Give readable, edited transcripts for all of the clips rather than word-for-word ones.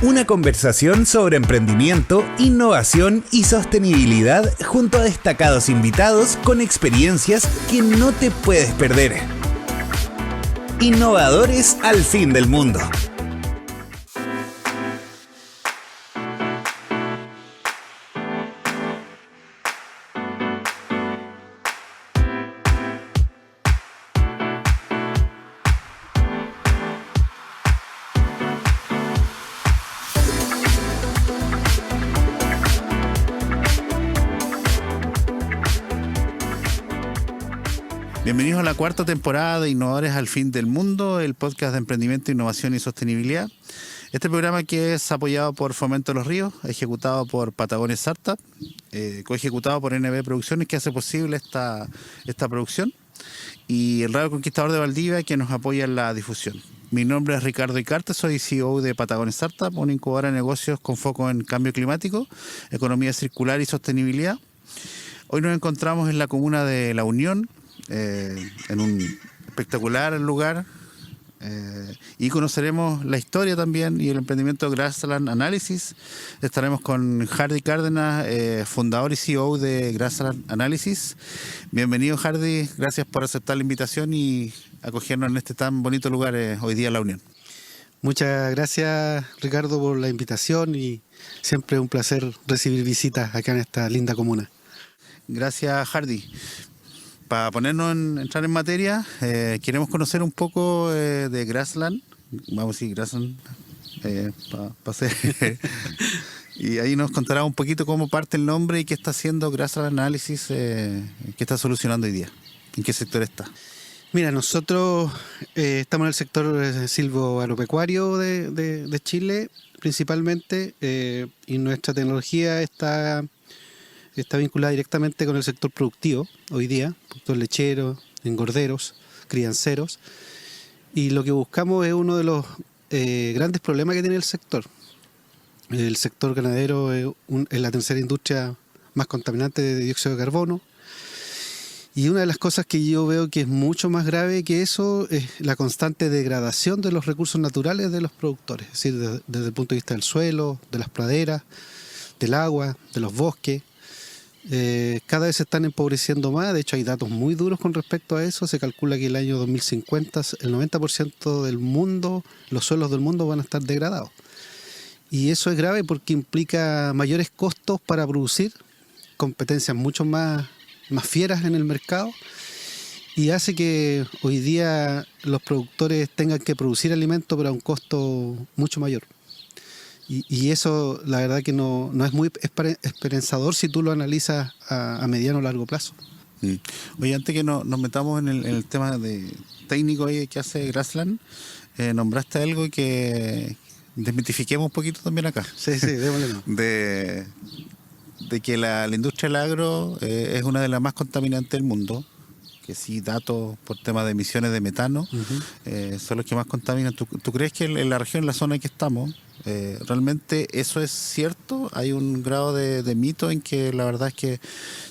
Una conversación sobre emprendimiento, innovación y sostenibilidad junto a destacados invitados con experiencias que no te puedes perder. Innovadores al fin del mundo. Bienvenidos a la cuarta temporada de Innovadores al fin del mundo, el podcast de emprendimiento, innovación y sostenibilidad. Este programa que es apoyado por Fomento de los Ríos, ejecutado por Patagonia Startup, coejecutado por NB Producciones, que hace posible esta producción, y el Radio Conquistador de Valdivia, que nos apoya en la difusión. Mi nombre es Ricardo Icarte, soy CEO de Patagonia Startup, una incubadora de negocios con foco en cambio climático, economía circular y sostenibilidad. Hoy nos encontramos en la comuna de La Unión, en un espectacular lugar, y conoceremos la historia también y el emprendimiento Grassland Analysis. Estaremos con Hardy Cárdenas, fundador y CEO de Grassland Analysis. Bienvenido, Hardy, gracias por aceptar la invitación y acogernos en este tan bonito lugar hoy día en La Unión. Muchas gracias, Ricardo, por la invitación, y siempre es un placer recibir visitas acá en esta linda comuna. Gracias, Hardy. Para entrar en materia, queremos conocer un poco de Grassland. Vamos a decir Grassland, y ahí nos contará un poquito cómo parte el nombre y qué está haciendo Grassland Analysis, qué está solucionando hoy día, en qué sector está. Mira, nosotros estamos en el sector silvoagropecuario de Chile, principalmente, y nuestra tecnología está vinculada directamente con el sector productivo hoy día, productos lecheros, engorderos, crianceros, y lo que buscamos es uno de los grandes problemas que tiene el sector. El sector ganadero es la tercera industria más contaminante de dióxido de carbono, y una de las cosas que yo veo que es mucho más grave que eso es la constante degradación de los recursos naturales de los productores, es decir, desde el punto de vista del suelo, de las praderas, del agua, de los bosques. Cada vez se están empobreciendo más. De hecho, hay datos muy duros con respecto a eso. Se calcula que el año 2050 el 90% del mundo, los suelos del mundo van a estar degradados, y eso es grave porque implica mayores costos para producir, competencias mucho más fieras en el mercado, y hace que hoy día los productores tengan que producir alimentos pero a un costo mucho mayor. Y eso, la verdad que no es muy esperanzador si tú lo analizas a mediano o largo plazo. Oye, antes que nos metamos en el tema técnico que hace Grassland, nombraste algo que desmitifiquemos un poquito también acá. Sí, démosle. de que la industria del agro es una de las más contaminantes del mundo. Que sí, datos por temas de emisiones de metano, son los que más contaminan. ¿Tú crees que en la región, en la zona en que estamos, realmente eso es cierto? ¿Hay un grado de mito en que la verdad es que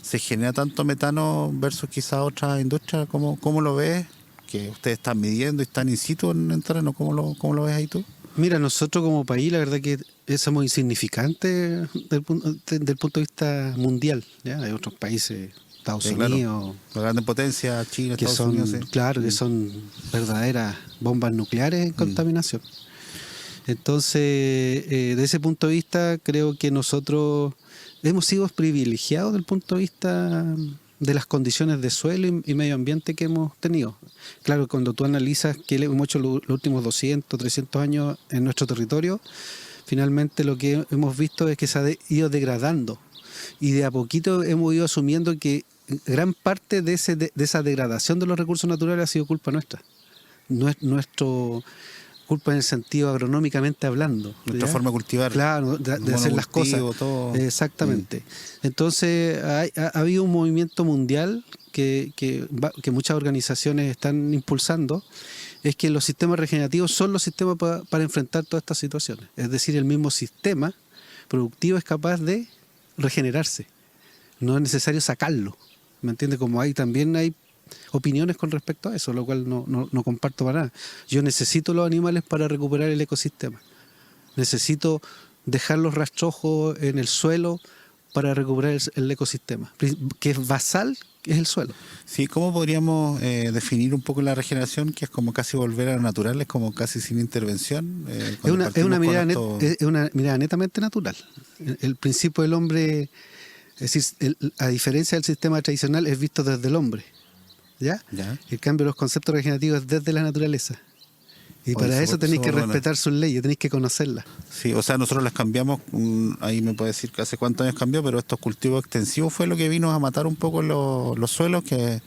se genera tanto metano versus quizá otras industrias? ¿Cómo lo ves? Que ustedes están midiendo y están in situ en el terreno. ¿Cómo lo ves ahí tú? Mira, nosotros como país, la verdad que somos insignificantes del punto de vista mundial, ¿ya? Hay otros países, Estados Unidos, la gran potencia, China, que Estados Unidos, claro, que son verdaderas bombas nucleares en contaminación. Entonces, de ese punto de vista, creo que nosotros hemos sido privilegiados desde el punto de vista de las condiciones de suelo y medio ambiente que hemos tenido. Claro, cuando tú analizas qué hemos hecho los últimos 200, 300 años en nuestro territorio, finalmente lo que hemos visto es que se ha ido degradando, y de a poquito hemos ido asumiendo que gran parte de esa degradación de los recursos naturales ha sido culpa nuestra. No es nuestro culpa en el sentido agronómicamente hablando. Nuestra forma de cultivar. Claro, de hacer las cosas. Todo. Exactamente. Entonces ha habido un movimiento mundial que muchas organizaciones están impulsando, es que los sistemas regenerativos son los sistemas para enfrentar todas estas situaciones. Es decir, el mismo sistema productivo es capaz de regenerarse. No es necesario sacarlo. ¿Me entiendes? Como también hay opiniones con respecto a eso, lo cual no comparto para nada. Yo necesito los animales para recuperar el ecosistema. necesito dejar los rastrojos en el suelo para recuperar el ecosistema, que es basal, que es el suelo. Sí, ¿cómo podríamos definir un poco la regeneración, que es como casi volver a lo natural, es como casi sin intervención? Es una mirada netamente natural. El principio del hombre, es decir, a diferencia del sistema tradicional, es visto desde el hombre. ¿Ya? En cambio, los conceptos regenerativos es desde la naturaleza. Y para eso tenéis que respetar sus leyes, tenéis que conocerlas. Sí, o sea, nosotros las cambiamos, ahí me puede decir que hace cuántos años cambió, pero estos cultivos extensivos fue lo que vino a matar un poco los suelos que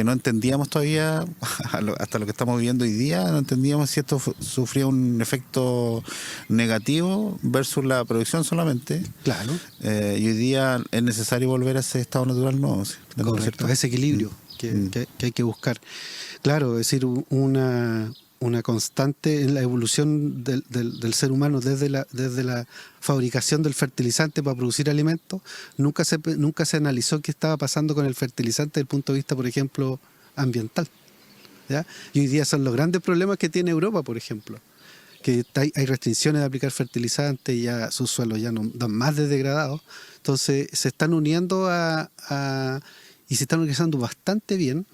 no entendíamos todavía, hasta lo que estamos viviendo hoy día, no entendíamos si esto sufría un efecto negativo versus la producción solamente. Claro. Y hoy día es necesario volver a ese estado natural nuevo. ¿Sí? Correcto, ese equilibrio que hay que buscar. Claro, es decir, una constante en la evolución del ser humano desde la fabricación del fertilizante para producir alimentos. Nunca se analizó qué estaba pasando con el fertilizante desde el punto de vista, por ejemplo, ambiental. ¿Ya? Y hoy día son los grandes problemas que tiene Europa, por ejemplo, que hay restricciones de aplicar fertilizantes y ya sus suelos ya no dan más de degradados. Entonces se están uniendo y se están organizando bastante bien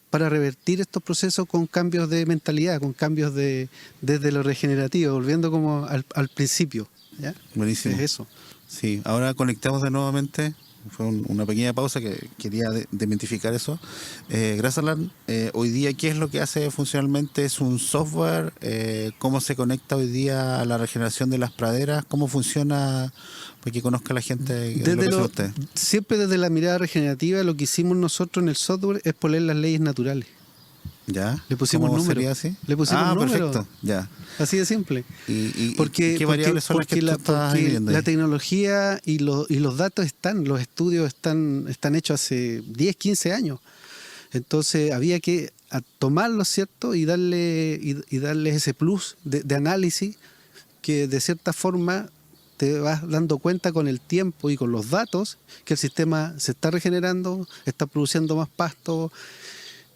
para revertir estos procesos con cambios de mentalidad, con cambios desde lo regenerativo, volviendo como al principio. ¿Ya? Buenísimo. Es eso. Sí, ahora conectamos de nuevamente. Fue una pequeña pausa que quería dementificar eso. Gracias, Alan. Hoy día, ¿qué es lo que hace funcionalmente? ¿Es un software? ¿Cómo se conecta hoy día a la regeneración de las praderas? ¿Cómo funciona? Para que conozca la gente lo que hace usted. Siempre desde la mirada regenerativa, lo que hicimos nosotros en el software es poner las leyes naturales. ¿Ya? Le pusimos ¿Cómo número. sería así? Le pusimos número. Perfecto. Ya. Así de simple. ¿Y qué variables son las que tú estás viendo ahí? La tecnología y los datos los estudios están hechos hace 10, 15 años. Entonces había que tomarlos, ¿cierto? Y darle ese plus de análisis que de cierta forma te vas dando cuenta con el tiempo y con los datos que el sistema se está regenerando, está produciendo más pasto,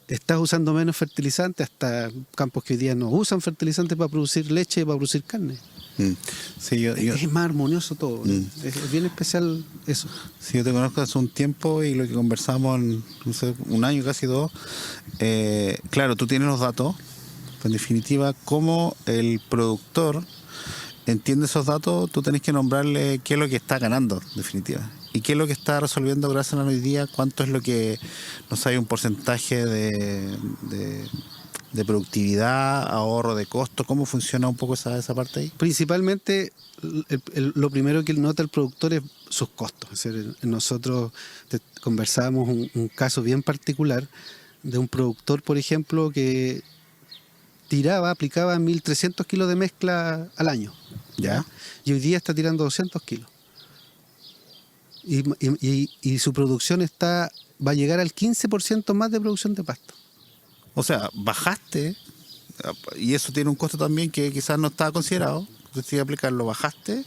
estás usando menos fertilizantes, hasta campos que hoy día no usan fertilizantes para producir leche y para producir carne. Sí, es más armonioso todo. Es bien especial eso. Sí, yo te conozco hace un tiempo y lo que conversamos en un año, casi dos. Claro, tú tienes los datos, en definitiva, cómo el productor entiende esos datos, tú tenés que nombrarle qué es lo que está ganando, en definitiva. ¿Y qué es lo que está resolviendo gracias a hoy día? ¿Cuánto es lo que, no sé, hay un porcentaje de productividad, ahorro de costo? ¿Cómo funciona un poco esa parte ahí? Principalmente, lo primero que nota el productor es sus costos. Es decir, nosotros conversábamos un caso bien particular de un productor, por ejemplo, que aplicaba 1.300 kilos de mezcla al año. ¿Ya? Y hoy día está tirando 200 kilos. Y su producción va a llegar al 15% más de producción de pasto. O sea, bajaste, y eso tiene un costo también que quizás no estaba considerado. Entonces, si aplicarlo, bajaste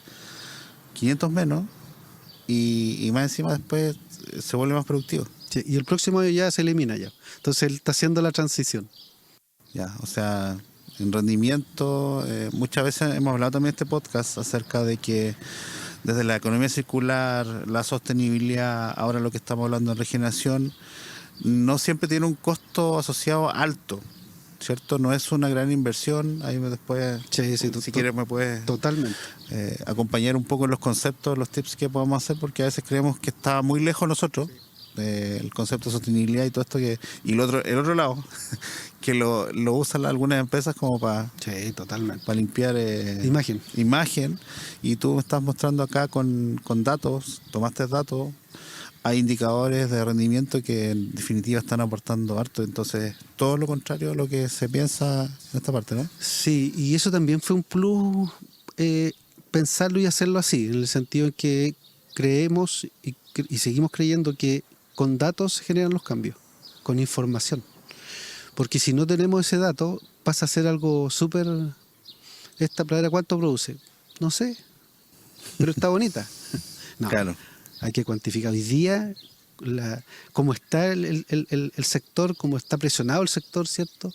500 menos, y más encima después se vuelve más productivo. Sí, y el próximo año ya se elimina ya. Entonces él está haciendo la transición. Ya, o sea, en rendimiento, muchas veces hemos hablado también en este podcast acerca de que desde la economía circular, la sostenibilidad, ahora lo que estamos hablando en regeneración, no siempre tiene un costo asociado alto, ¿cierto? No es una gran inversión. Ahí después, si quieres, me puedes totalmente acompañar un poco en los conceptos, los tips que podamos hacer, porque a veces creemos que está muy lejos nosotros. El concepto de sostenibilidad y todo esto y el otro lado que lo usan algunas empresas como para limpiar imagen, y tú me estás mostrando acá con datos, tomaste datos, hay indicadores de rendimiento que en definitiva están aportando harto, entonces todo lo contrario a lo que se piensa en esta parte, ¿no? Sí, y eso también fue un plus, pensarlo y hacerlo así, en el sentido en que creemos y seguimos creyendo que con datos se generan los cambios, con información. Porque si no tenemos ese dato, pasa a ser algo súper... ¿Esta pradera cuánto produce? No sé, pero está bonita. No, claro. Hay que cuantificar. Hoy día, cómo está el sector, cómo está presionado el sector, ¿cierto?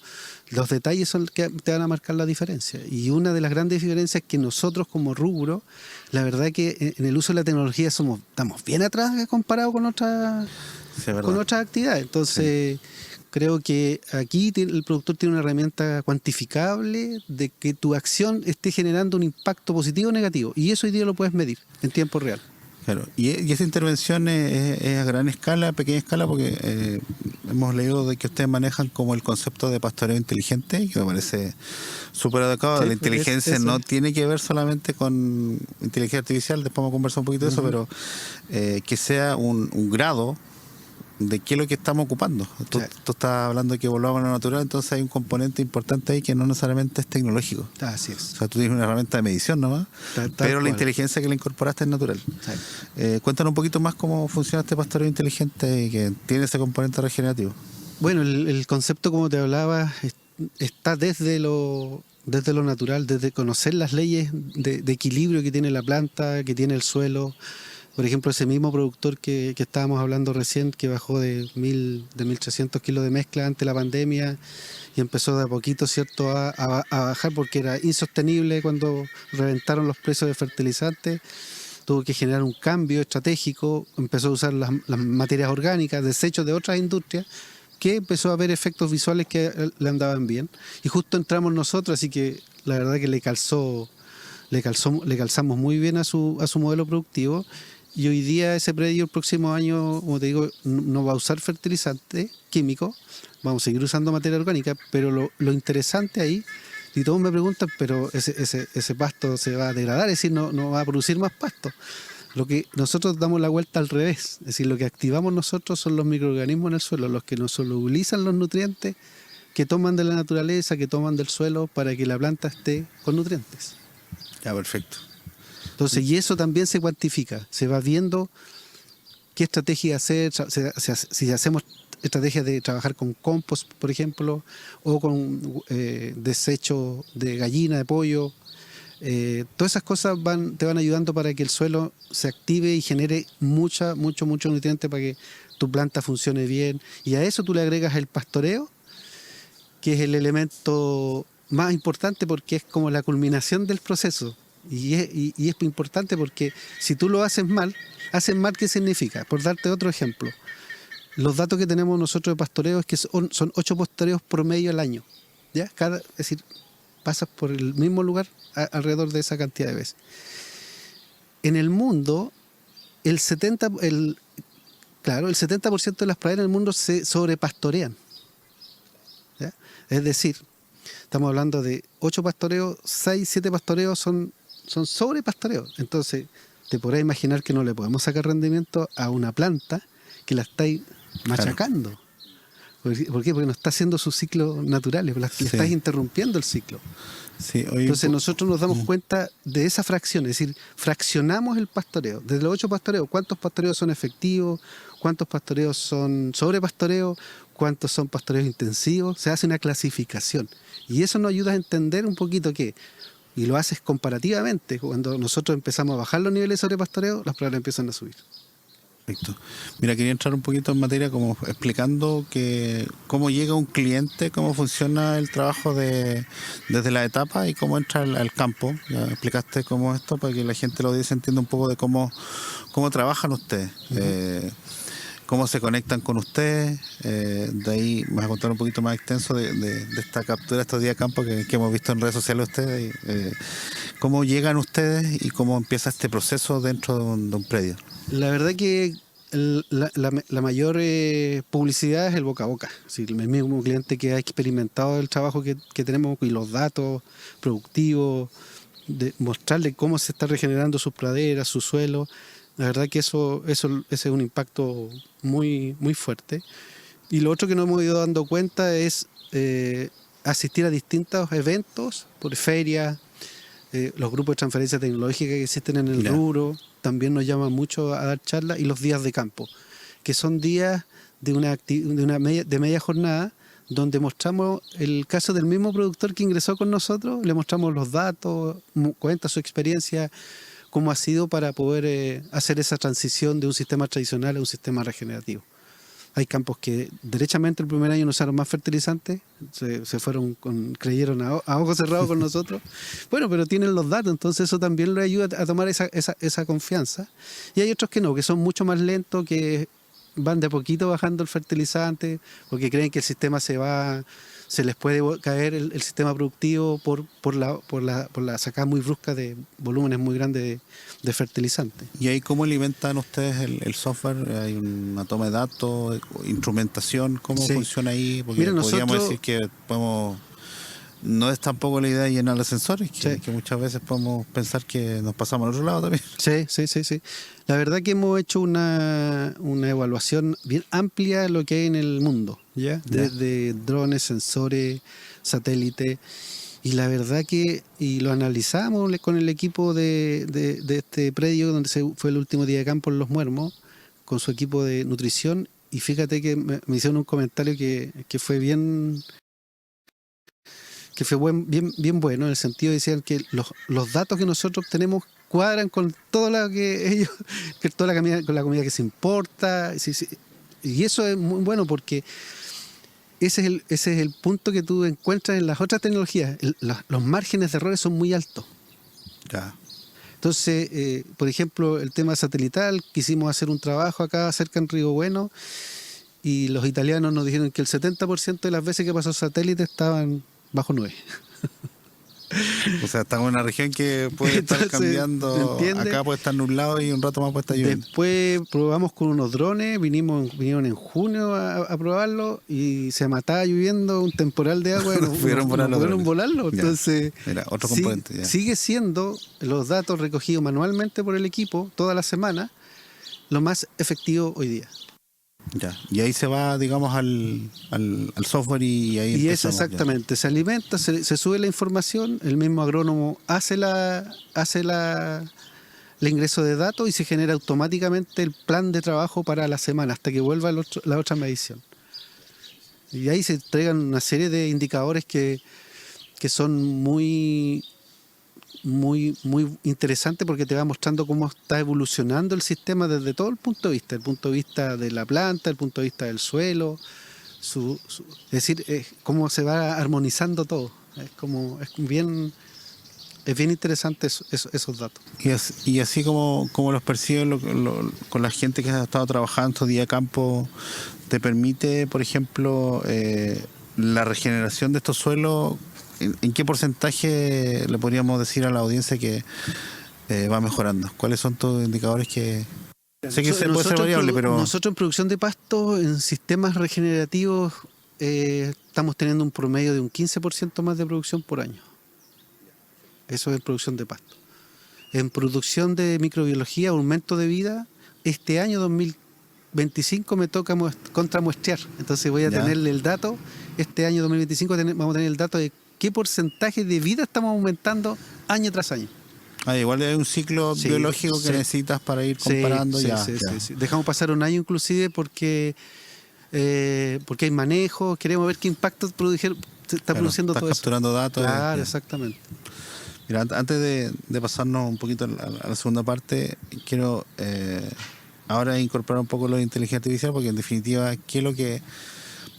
Los detalles son los que te van a marcar la diferencia. Y una de las grandes diferencias es que nosotros como rubro, la verdad que en el uso de la tecnología estamos bien atrás comparado con otras actividades. Entonces, creo que aquí el productor tiene una herramienta cuantificable de que tu acción esté generando un impacto positivo o negativo. Y eso hoy día lo puedes medir en tiempo real. Claro, y esa intervención es a gran escala, pequeña escala, porque hemos leído de que ustedes manejan como el concepto de pastoreo inteligente, que me parece súper adecuado. Sí, la inteligencia no tiene que ver solamente con inteligencia artificial, después vamos a conversar un poquito de eso, pero que sea un grado de qué es lo que estamos ocupando. Tú estás hablando de que volvamos a lo natural, entonces hay un componente importante ahí que no necesariamente es tecnológico. Así es. O sea, tú tienes una herramienta de medición nomás, pero la inteligencia que le incorporaste es natural. Cuéntanos un poquito más cómo funciona este pastoreo inteligente y que tiene ese componente regenerativo. Bueno, el concepto, como te hablaba, está desde lo natural, desde conocer las leyes de equilibrio que tiene la planta, que tiene el suelo. Por ejemplo, ese mismo productor que estábamos hablando recién, que bajó de 1.300 kilos de mezcla ante la pandemia y empezó de a poquito, ¿cierto?, a bajar porque era insostenible cuando reventaron los precios de fertilizantes. Tuvo que generar un cambio estratégico, empezó a usar las materias orgánicas, desechos de otras industrias, que empezó a ver efectos visuales que le andaban bien. Y justo entramos nosotros, así que la verdad que le calzamos muy bien a su modelo productivo. Y hoy día ese predio el próximo año, como te digo, no va a usar fertilizante químico, vamos a seguir usando materia orgánica, pero lo interesante ahí, y todos me preguntan, pero ese pasto se va a degradar, es decir, no va a producir más pasto. Lo que nosotros damos la vuelta al revés, es decir, lo que activamos nosotros son los microorganismos en el suelo, los que nos solubilizan los nutrientes que toman de la naturaleza, que toman del suelo para que la planta esté con nutrientes. Ya, perfecto. Entonces, y eso también se cuantifica, se va viendo qué estrategia hacer, si hacemos estrategias de trabajar con compost, por ejemplo, o con desecho de gallina, de pollo. Todas esas cosas te van ayudando para que el suelo se active y genere mucho nutriente para que tu planta funcione bien. Y a eso tú le agregas el pastoreo, que es el elemento más importante porque es como la culminación del proceso. Y es importante porque si tú lo haces mal, ¿qué significa? Por darte otro ejemplo, los datos que tenemos nosotros de pastoreo es que son 8 pastoreos promedio al año. ¿Ya? Es decir, pasas por el mismo lugar alrededor de esa cantidad de veces. En el mundo, el 70% de las praderas en el mundo se sobrepastorean. ¿Ya? Es decir, estamos hablando de 8 pastoreos, 6, 7 pastoreos son sobrepastoreos. Entonces, te podrás imaginar que no le podemos sacar rendimiento a una planta que la estáis machacando. Claro. ¿Por qué? Porque no está haciendo sus ciclos naturales, le estáis interrumpiendo el ciclo. Sí, entonces nosotros nos damos cuenta de esa fracción, es decir, fraccionamos el pastoreo. Desde los 8 pastoreos, ¿cuántos pastoreos son efectivos? ¿Cuántos pastoreos son sobrepastoreos? ¿Cuántos son pastoreos intensivos? Se hace una clasificación. Y eso nos ayuda a entender un poquito y lo haces comparativamente. Cuando nosotros empezamos a bajar los niveles de sobrepastoreo, las praderas empiezan a subir. Perfecto. Mira, quería entrar un poquito en materia como explicando cómo llega un cliente, cómo funciona el trabajo desde la etapa y cómo entra al campo. Ya explicaste cómo es esto para que la gente lo audiencia entienda un poco de cómo trabajan ustedes. Cómo se conectan con ustedes. De ahí me vas a contar un poquito más extenso de esta captura estos días de campo que hemos visto en redes sociales ustedes. ¿Cómo llegan ustedes y cómo empieza este proceso dentro de un predio? La verdad que la mayor publicidad es el boca a boca. Sí, el mismo cliente que ha experimentado el trabajo que tenemos y los datos productivos, de mostrarle cómo se está regenerando sus praderas, su suelo. La verdad que ese es un impacto muy, muy fuerte. Y lo otro que nos hemos ido dando cuenta es asistir a distintos eventos, por ferias, los grupos de transferencia tecnológica que existen en el rubro, también nos llaman mucho a dar charlas, y los días de campo, que son días de media jornada, donde mostramos el caso del mismo productor que ingresó con nosotros, le mostramos los datos, cuenta su experiencia cómo ha sido para poder hacer esa transición de un sistema tradicional a un sistema regenerativo. Hay campos que derechamente el primer año no usaron más fertilizantes, se fueron creyeron a ojos cerrados con nosotros. Bueno, pero tienen los datos, entonces eso también les ayuda a tomar esa confianza. Y hay otros que no, que son mucho más lentos, que van de a poquito bajando el fertilizante, porque creen que el sistema se les puede caer el sistema productivo por la sacada muy brusca de volúmenes muy grandes de fertilizante. ¿Y ahí cómo alimentan ustedes el software? ¿Hay una toma de datos, instrumentación? ¿Cómo funciona ahí? Porque mira, podríamos decir que podemos... No es tampoco la idea de llenar los sensores, que muchas veces podemos pensar que nos pasamos al otro lado también. Sí. La verdad que hemos hecho una evaluación bien amplia de lo que hay en el mundo, ¿ya? Desde drones, sensores, satélites. Y la verdad que lo analizamos con el equipo de este predio donde fue el último día de campo en Los Muermos, con su equipo de nutrición. Y fíjate que me hicieron un comentario que fue bien... que fue bien bueno, en el sentido de decir que los datos que nosotros tenemos cuadran con todo lo que ellos, con la comida que se importa, y eso es muy bueno porque ese es el punto que tú encuentras en las otras tecnologías. Los márgenes de errores son muy altos. Ya. Entonces, por ejemplo, el tema satelital, quisimos hacer un trabajo acá cerca en Río Bueno, y los italianos nos dijeron que el 70% de las veces que pasó satélite estaban bajo 9. O sea, estamos en una región que puede estar cambiando. Acá puede estar nublado y un rato más puede estar lloviendo. Después probamos con unos drones, vinieron en junio a probarlo y se mataba lloviendo, un temporal de agua. No pudieron volarlo. Entonces, mira, otro componente. Sigue siendo los datos recogidos manualmente por el equipo toda la semana lo más efectivo hoy día. Ya, y ahí se va, digamos, al software y ahí y es exactamente, se alimenta, se sube la información, el mismo agrónomo hace el ingreso de datos y se genera automáticamente el plan de trabajo para la semana hasta que vuelva la otra medición. Y ahí se entregan una serie de indicadores que son muy interesante porque te va mostrando cómo está evolucionando el sistema desde todo el punto de vista de la planta, el punto de vista del suelo, es decir, cómo se va armonizando todo. Es bien interesante esos datos. Y así como los perciben con la gente que ha estado trabajando día de campo, ¿te permite, por ejemplo, la regeneración de estos suelos? ¿En qué porcentaje le podríamos decir a la audiencia que va mejorando? ¿Cuáles son tus indicadores que...? Sé que puede ser variable, pero... Nosotros en producción de pasto, en sistemas regenerativos, estamos teniendo un promedio de un 15% más de producción por año. Eso es en producción de pasto. En producción de microbiología, aumento de vida, este año 2025 me toca contramuestrear. Entonces voy a tenerle el dato, este año 2025 vamos a tener el dato de qué porcentaje de vida estamos aumentando año tras año. Igual hay un ciclo biológico que necesitas para ir comparando. Sí. Dejamos pasar un año inclusive porque hay manejo, queremos ver qué impacto está produciendo todo eso. Estás capturando datos. Claro, exactamente. Mira, antes de pasarnos un poquito a la segunda parte, quiero ahora incorporar un poco lo de inteligencia artificial, porque en definitiva,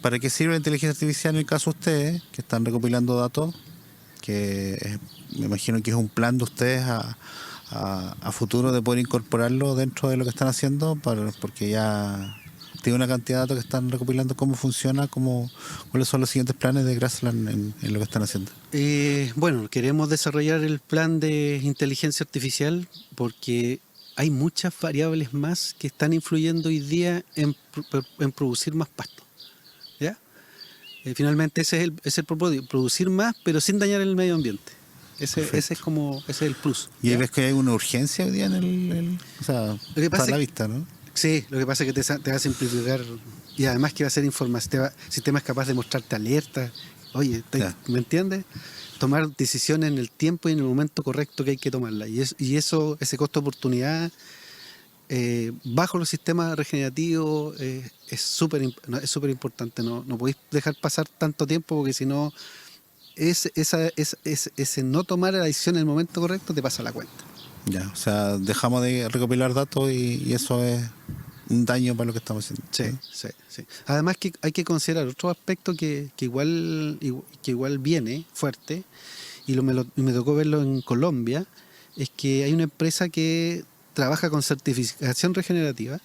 ¿para qué sirve la inteligencia artificial en el caso de ustedes, que están recopilando datos? Que me imagino que es un plan de ustedes a futuro de poder incorporarlo dentro de lo que están haciendo, porque ya tiene una cantidad de datos que están recopilando. ¿Cómo funciona? ¿Cuáles son los siguientes planes de Grassland en lo que están haciendo? Bueno, queremos desarrollar el plan de inteligencia artificial porque hay muchas variables más que están influyendo hoy día en producir más pasto. ¿Ya? Finalmente ese es el propósito, producir más pero sin dañar el medio ambiente. Ese es el plus. ¿Y ahí ves que hay una urgencia hoy día o sea, está a la vista, ¿no? Sí, lo que pasa es que te va a simplificar y además que va a ser información, el sistema es capaz de mostrarte alertas. Oye, ¿me entiendes? Tomar decisiones en el tiempo y en el momento correcto que hay que tomarla. Y ese costo de oportunidad bajo los sistemas regenerativos es súper importante. No podéis dejar pasar tanto tiempo porque si no, ese no tomar la decisión en el momento correcto te pasa la cuenta. Ya, o sea, dejamos de recopilar datos y eso es un daño para lo que estamos haciendo. Sí. Además que hay que considerar otro aspecto que igual viene fuerte, y me tocó verlo en Colombia, es que hay una empresa que trabaja con certificación regenerativa,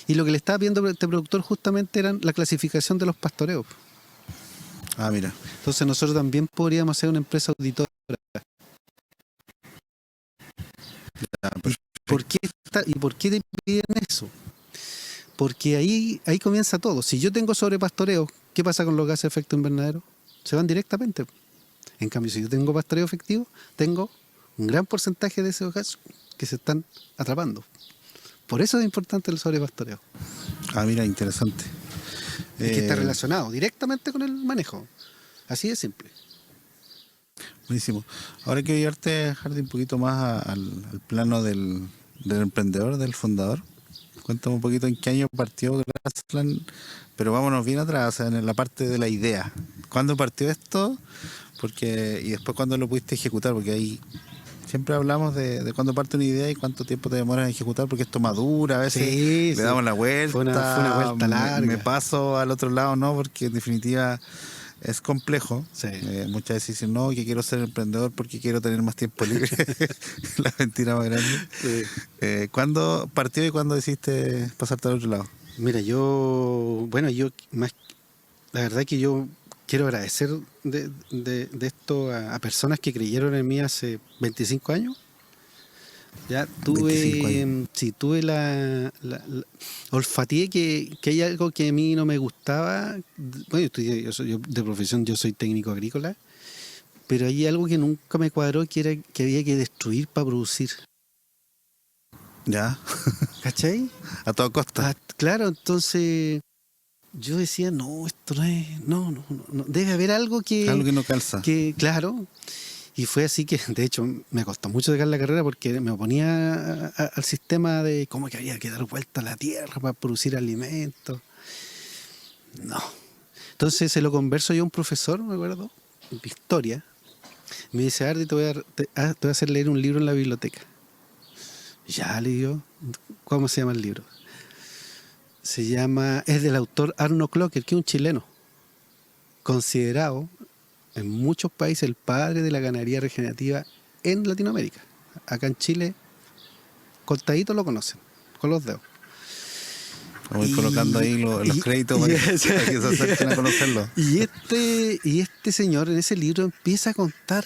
y lo que le estaba pidiendo este productor justamente era la clasificación de los pastoreos. Ah, mira. Entonces nosotros también podríamos ser una empresa auditora. ¿Por qué te piden eso? Porque ahí comienza todo. Si yo tengo sobrepastoreo, ¿qué pasa con los gases de efecto invernadero? Se van directamente. En cambio, si yo tengo pastoreo efectivo, tengo un gran porcentaje de esos gases que se están atrapando. Por eso es importante el sobrepastoreo. Ah, mira, interesante. Es que está relacionado directamente con el manejo. Así de simple. Buenísimo. Ahora quiero llevarte, Hardy, un poquito más al plano del emprendedor, del fundador. Cuéntame un poquito en qué año partió Grassland, pero vámonos bien atrás, o sea, en la parte de la idea. ¿Cuándo partió esto? Y después cuándo lo pudiste ejecutar, porque ahí siempre hablamos de cuándo parte una idea y cuánto tiempo te demoras en ejecutar, porque esto madura, a veces le damos la vuelta, fue una vuelta larga. Me paso al otro lado, ¿no? Porque en definitiva es complejo. Sí. Muchas veces dicen, no, que quiero ser emprendedor porque quiero tener más tiempo libre. La mentira más grande. Sí. ¿Cuándo partió y cuándo decidiste pasarte al otro lado? Mira, la verdad que yo quiero agradecer de esto a personas que creyeron en mí hace 25 años. Ya 25 años. tuve olfateé que hay algo que a mí no me gustaba. Bueno, yo de profesión yo soy técnico agrícola, pero hay algo que nunca me cuadró, que era que había que destruir para producir. Ya. ¿Cachai? A toda costa. Claro, entonces yo decía, no, esto no, debe haber algo Algo que no calza. Claro. Y fue así que, de hecho, me costó mucho dejar la carrera porque me oponía al sistema de cómo que había que dar vuelta a la tierra para producir alimentos. No. Entonces se lo converso yo a un profesor, me acuerdo, de historia. Me dice, Ardi, te voy a hacer leer un libro en la biblioteca. Ya le digo, ¿cómo se llama el libro? Es del autor Arno Clocker, que es un chileno, considerado en muchos países el padre de la ganadería regenerativa en Latinoamérica. Acá en Chile, contaditos lo conocen, con los dedos. Vamos a ir colocando ahí los créditos para que se acerquen a conocerlo. Y este señor en ese libro empieza a contar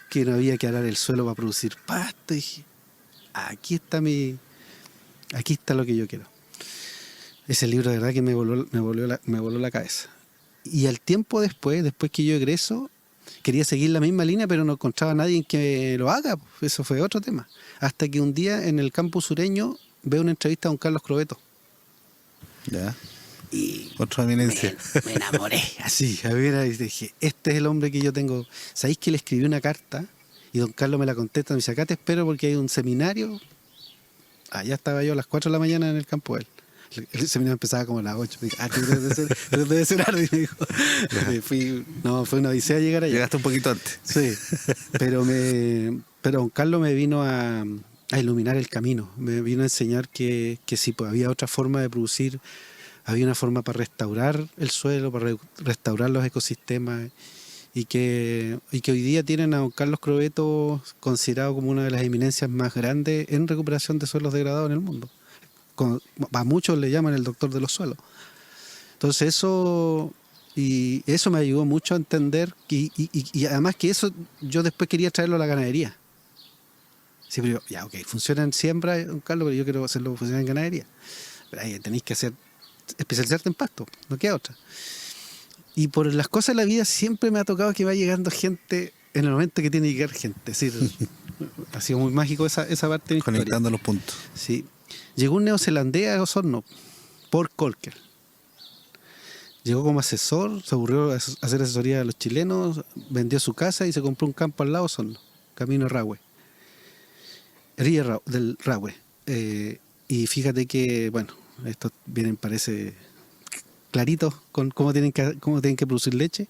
que no había que arar el suelo para producir pasto. Y dije, aquí está lo que yo quiero. Ese libro de verdad que me voló la cabeza. Y al tiempo después que yo egreso, quería seguir la misma línea, pero no encontraba a nadie que lo haga. Eso fue otro tema. Hasta que un día en el campus sureño veo una entrevista a don Carlos Crobeto. Ya. Y otra eminencia. Me enamoré. Así, a ver, y dije, este es el hombre que yo tengo. ¿Sabéis que le escribí una carta? Y don Carlos me la contesta, me dice, acá te espero porque hay un seminario. Allá estaba yo a las 4 de la mañana en el campo de él. El seminario empezaba como a las 8. Me dijo, debe ser Ardi, me dijo. Fue una odisea llegar allá. Llegaste un poquito antes. Sí, pero don Carlos me vino a iluminar el camino. Me vino a enseñar que sí, pues había otra forma de producir, había una forma para restaurar el suelo, para restaurar los ecosistemas, y que hoy día tienen a don Carlos Crobeto considerado como una de las eminencias más grandes en recuperación de suelos degradados en el mundo. A muchos le llaman el doctor de los suelos. Entonces eso me ayudó mucho a entender y además que eso yo después quería traerlo a la ganadería. Sí, pero ya, ok, funciona en siembra, don Carlos, pero yo quiero hacerlo funcionar en ganadería. Pero ahí tenéis que especializarte en pasto, no queda otra. Y por las cosas de la vida siempre me ha tocado que va llegando gente en el momento que tiene que llegar gente. Es decir, ha sido muy mágico esa parte de mi historia. Conectando los puntos. Sí. Llegó un neozelandés a Osorno, Paul Colker. Llegó como asesor, se aburrió de hacer asesoría a los chilenos, vendió su casa y se compró un campo al lado de Osorno, camino Rahue. Ría del Rahue. Y fíjate que, bueno, esto parece clarito con cómo tienen que producir leche.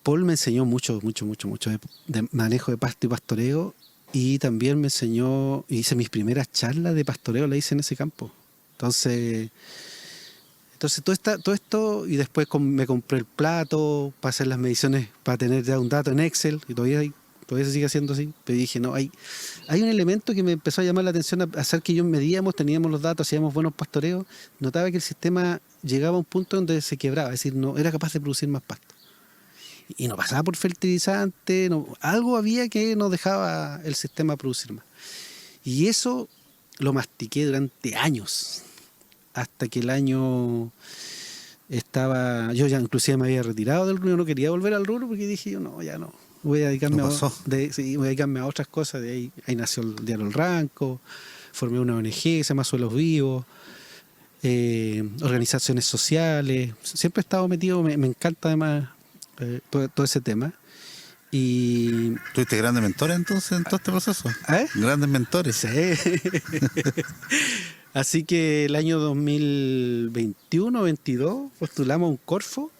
Paul me enseñó mucho de manejo de pasto y pastoreo, y también me enseñó, hice mis primeras charlas de pastoreo, las hice en ese campo. Entonces todo esto, y después me compré el plato para hacer las mediciones, para tener ya un dato en Excel, y todavía se sigue haciendo así. Pero dije, no, hay un elemento que me empezó a llamar la atención, a hacer que teníamos los datos, hacíamos buenos pastoreos, notaba que el sistema llegaba a un punto donde se quebraba, es decir, no era capaz de producir más pasto. Y no pasaba por fertilizante, algo había que no dejaba el sistema producir más. Y eso lo mastiqué durante años, hasta que el año yo ya inclusive me había retirado del rubro, no quería volver al rubro porque dije yo, no, ya no, voy a dedicarme, voy a dedicarme a otras cosas. De ahí nació el diario El Ranco, formé una ONG que se llama Suelos Vivos, organizaciones sociales, siempre he estado metido, me encanta además todo ese tema. Y ¿tuviste grandes mentores entonces en todo este proceso? Grandes mentores. Sí. Así que el año 2021-22 postulamos un Corfo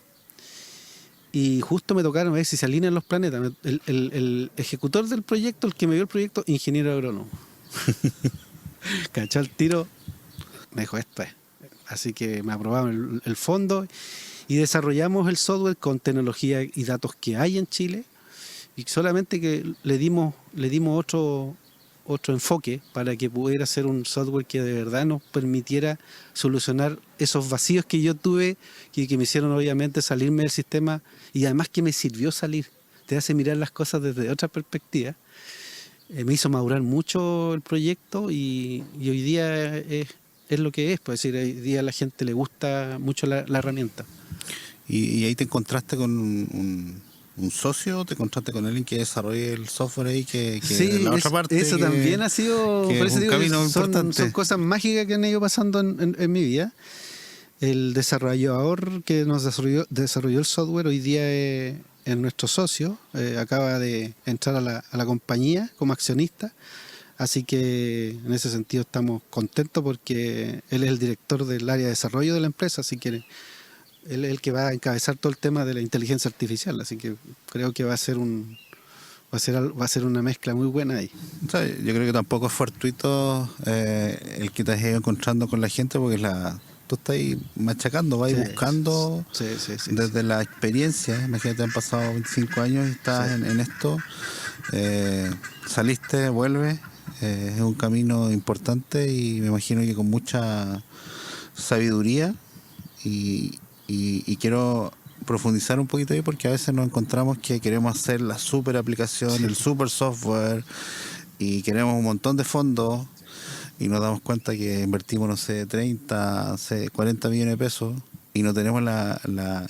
y justo me tocaron a ver si se alinean los planetas. El ejecutor del proyecto, el que me dio el proyecto, ingeniero agrónomo. Cachó el tiro, me dijo esto es. Así que me aprobaron el fondo y desarrollamos el software con tecnología y datos que hay en Chile, y solamente que le dimos otro enfoque para que pudiera ser un software que de verdad nos permitiera solucionar esos vacíos que yo tuve, que me hicieron obviamente salirme del sistema, y además que me sirvió salir, te hace mirar las cosas desde otra perspectiva. Me hizo madurar mucho el proyecto y hoy día es lo que es, pues, decir, hoy día a la gente le gusta mucho la herramienta. ¿Y ahí te encontraste con un socio? ¿Te encontraste con alguien que desarrolle el software ahí? Que sí, la otra parte eso también ha sido, por eso digo, son cosas mágicas que han ido pasando en mi vida. El desarrollador que nos desarrolló el software hoy día es nuestro socio, acaba de entrar a la compañía como accionista, así que en ese sentido estamos contentos porque él es el director del área de desarrollo de la empresa, así que él es el que va a encabezar todo el tema de la inteligencia artificial, así que creo que va a ser una mezcla muy buena ahí. O sea, yo creo que tampoco es fortuito el que te has ido encontrando con la gente, porque tú estás ahí machacando, vas buscando desde la experiencia. Imagínate, han pasado 25 años y estás en esto, saliste, vuelves, es un camino importante y me imagino que con mucha sabiduría, y quiero profundizar un poquito ahí porque a veces nos encontramos que queremos hacer la super aplicación, el super software, y queremos un montón de fondos y nos damos cuenta que invertimos, no sé, 30, 40 millones de pesos y no tenemos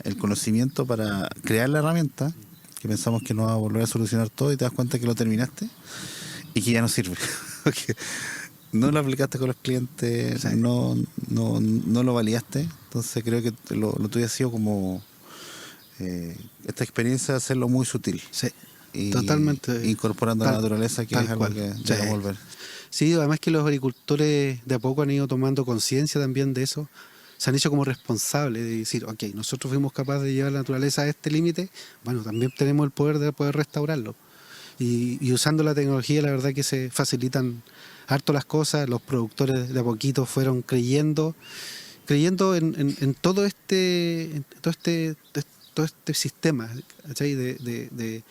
el conocimiento para crear la herramienta, que pensamos que nos va a volver a solucionar todo, y te das cuenta que lo terminaste y que ya no sirve. No lo aplicaste con los clientes, no lo validaste. Entonces creo que lo tuyo ha sido como esta experiencia de hacerlo muy sutil. Sí, y totalmente. Incorporando la naturaleza, que es algo que debemos volver. Sí, además que los agricultores de a poco han ido tomando conciencia también de eso. Se han hecho como responsables de decir, ok, nosotros fuimos capaces de llevar la naturaleza a este límite, bueno, también tenemos el poder de poder restaurarlo. Y usando la tecnología, la verdad que se facilitan harto las cosas. Los productores de a poquito fueron creyendo en todo este sistema, ¿cachai? De